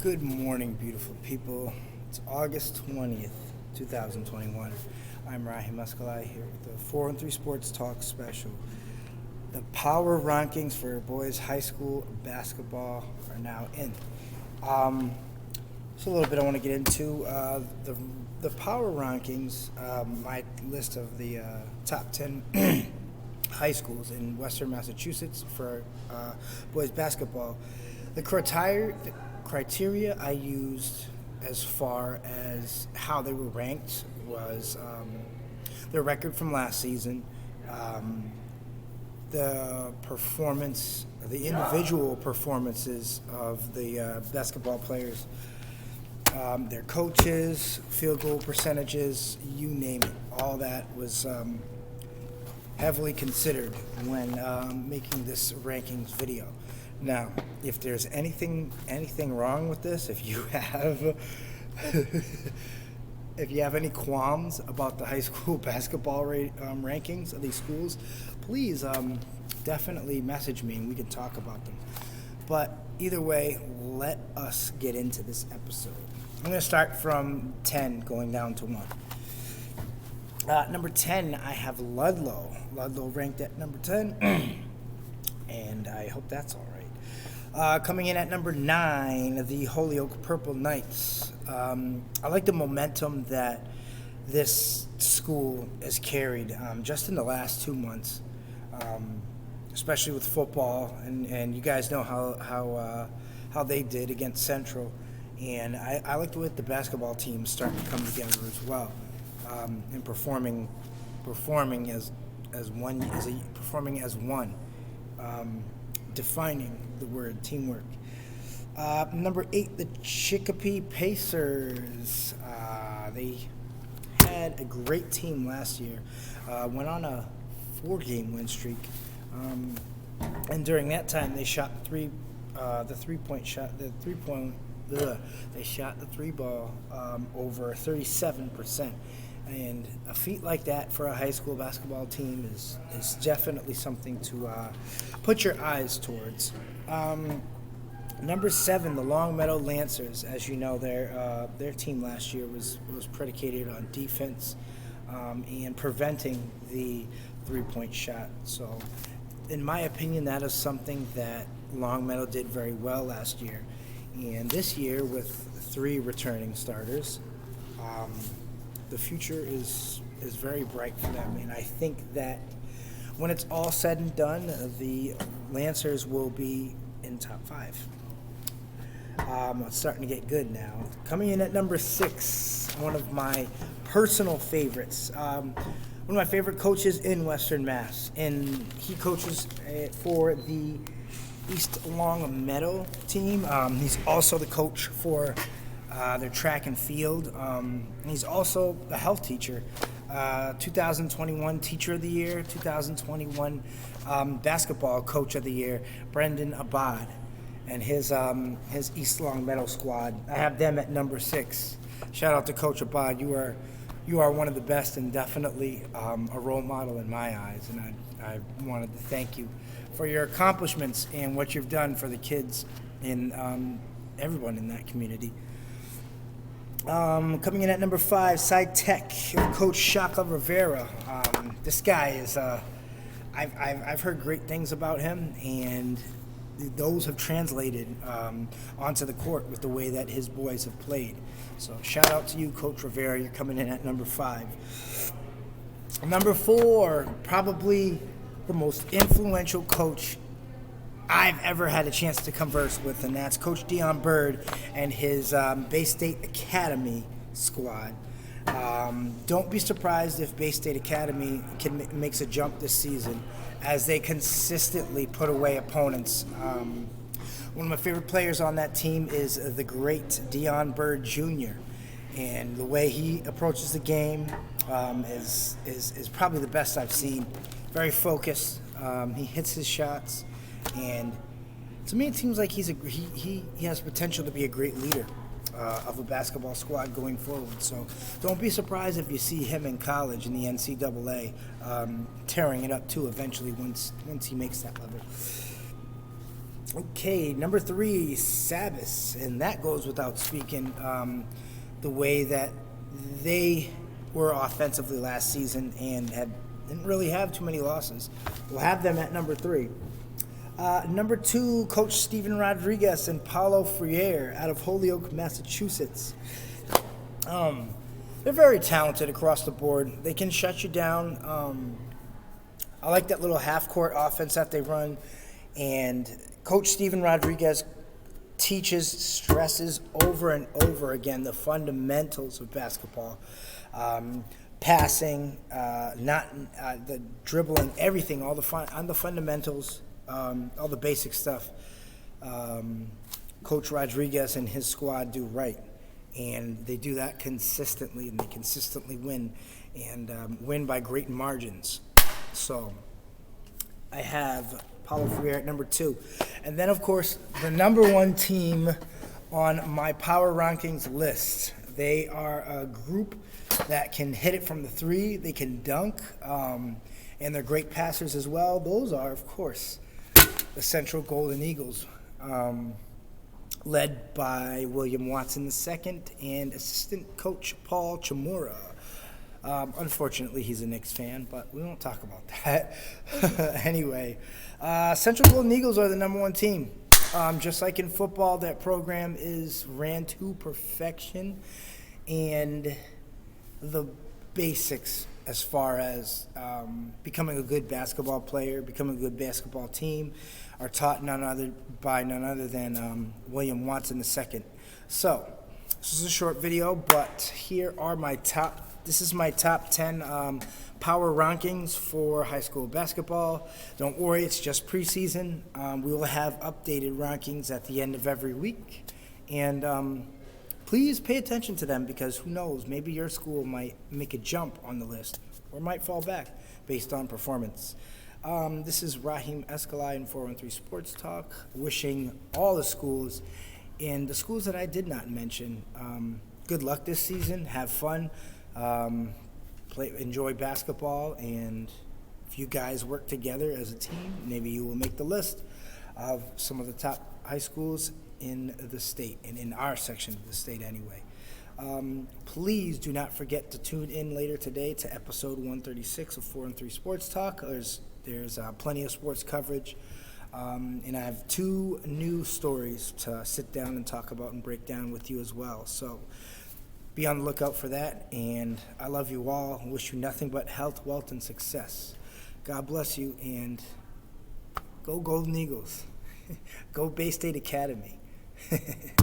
Good morning, beautiful people. It's August 20th, 2021. I'm Rahi Muscali here with the 4 and 3 Sports Talk special. The Power Rankings for boys high school basketball are now in. Just a little bit I want to get into. The Power Rankings, my list of the top 10 high schools in Western Massachusetts for boys basketball. The criteria I used as far as how they were ranked was their record from last season, the performance, the individual performances of the basketball players, their coaches, field goal percentages, you name it. All that was heavily considered when making this rankings video. Now, if there's anything wrong with this, if you have any qualms about the high school basketball rankings of these schools, please definitely message me and we can talk about them. But either way, let us get into this episode. I'm going to start from 10 going down to 1. Number 10, I have Ludlow. Ludlow ranked at number 10, and I hope that's all right. Coming in at number 9, the Holyoke Purple Knights. I like the momentum that this school has carried just in the last 2 months, especially with football, and you guys know how they did against Central, and I like the way the basketball team's starting to come together as well, and performing as one. Defining the word teamwork. Number 8, the Chicopee Pacers. They had a great team last year. Went on a 4-game win streak, and during that time they shot they shot the three ball over 37%. And a feat like that for a high school basketball team is definitely something to put your eyes towards. Number 7, the Longmeadow Lancers. As you know, their team last year was predicated on defense and preventing the three-point shot. So, in my opinion, that is something that Longmeadow did very well last year. And this year, with 3 returning starters, the future is very bright for them, and I think that when it's all said and done, the Lancers will be in top 5. It's starting to get good now. Coming in at number 6, one of my personal favorites, one of my favorite coaches in Western Mass, and he coaches for the East Longmeadow team. He's also the coach for their track and field. He's also a health teacher. 2021 Teacher of the Year, 2021 Basketball Coach of the Year, Brendan Abad, and his East Longmeadow squad. I have them at number 6. Shout out to Coach Abad. You are one of the best and definitely a role model in my eyes. And I wanted to thank you for your accomplishments and what you've done for the kids and everyone in that community. Coming in at number 5, Sci Tech, Coach Shaka Rivera. This guy is, I've heard great things about him, and those have translated onto the court with the way that his boys have played. So shout out to you, Coach Rivera. You're coming in at number 5. Number 4, probably the most influential coach I've ever had a chance to converse with, and that's Coach Dion Bird and his Bay State Academy squad. Don't be surprised if Bay State Academy makes a jump this season, as they consistently put away opponents. One of my favorite players on that team is the great Dion Bird Jr., and the way he approaches the game is probably the best I've seen. Very focused. He hits his shots. And to me, it seems like he has potential to be a great leader of a basketball squad going forward. So don't be surprised if you see him in college in the NCAA tearing it up too eventually once he makes that level. Okay, number 3, Sabas, and that goes without speaking. The way that they were offensively last season and didn't really have too many losses. We'll have them at number 3. Number 2, Coach Steven Rodriguez and Paulo Freire out of Holyoke, Massachusetts. They're very talented across the board. They can shut you down. I like that little half-court offense that they run. And Coach Steven Rodriguez stresses over and over again the fundamentals of basketball. Passing, the dribbling, everything, on the fundamentals, all the basic stuff. Coach Rodriguez and his squad do right. And they do that consistently, and they consistently win, and win by great margins. So I have Paulo Freire at number 2. And then, of course, the number 1 team on my Power Rankings list. They are a group that can hit it from the 3. They can dunk, and they're great passers as well. Those are, of course, the Central Golden Eagles, led by William Watson II and assistant coach Paul Chamura. Unfortunately, he's a Knicks fan, but we won't talk about that. Anyway, Central Golden Eagles are the number 1 team. Just like in football, that program is ran to perfection, and the basics as far as becoming a good basketball player, becoming a good basketball team, are taught by none other than William Watson II. So, this is a short video, but here are my top. This is my top 10 power rankings for high school basketball. Don't worry, it's just preseason. We will have updated rankings at the end of every week, and please pay attention to them, because who knows, maybe your school might make a jump on the list or might fall back based on performance. This is Raheem Escalay in 413 Sports Talk, wishing all the schools and the schools that I did not mention good luck this season. Have fun, enjoy basketball, and if you guys work together as a team, maybe you will make the list of some of the top high schools in the state, and in our section of the state anyway. Please do not forget to tune in later today to episode 136 of 413 Sports Talk. There's plenty of sports coverage, and I have 2 new stories to sit down and talk about and break down with you as well. So be on the lookout for that, and I love you all. Wish you nothing but health, wealth, and success. God bless you, and go Golden Eagles. Go Bay State Academy.